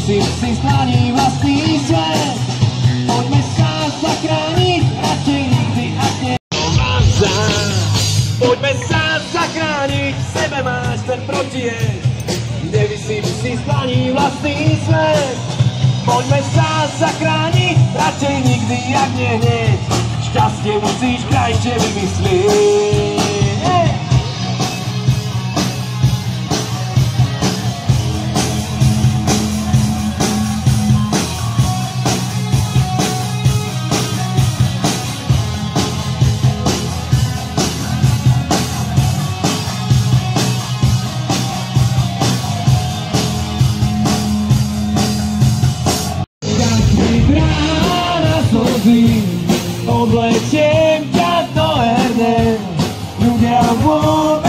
si skláni vlastný svet. Poďme sa zachrániť, radšej nikdy, ak nie. Poďme sa zachrániť, v sebe máš ten protijeď. Nevisím si skláni vlastný svet. Poďme sa zachrániť, radšej nikdy, jak nie hneď. Šťastie musíš krajšie vymyslieť. Odletiem ťa do herne, ľudia vôbec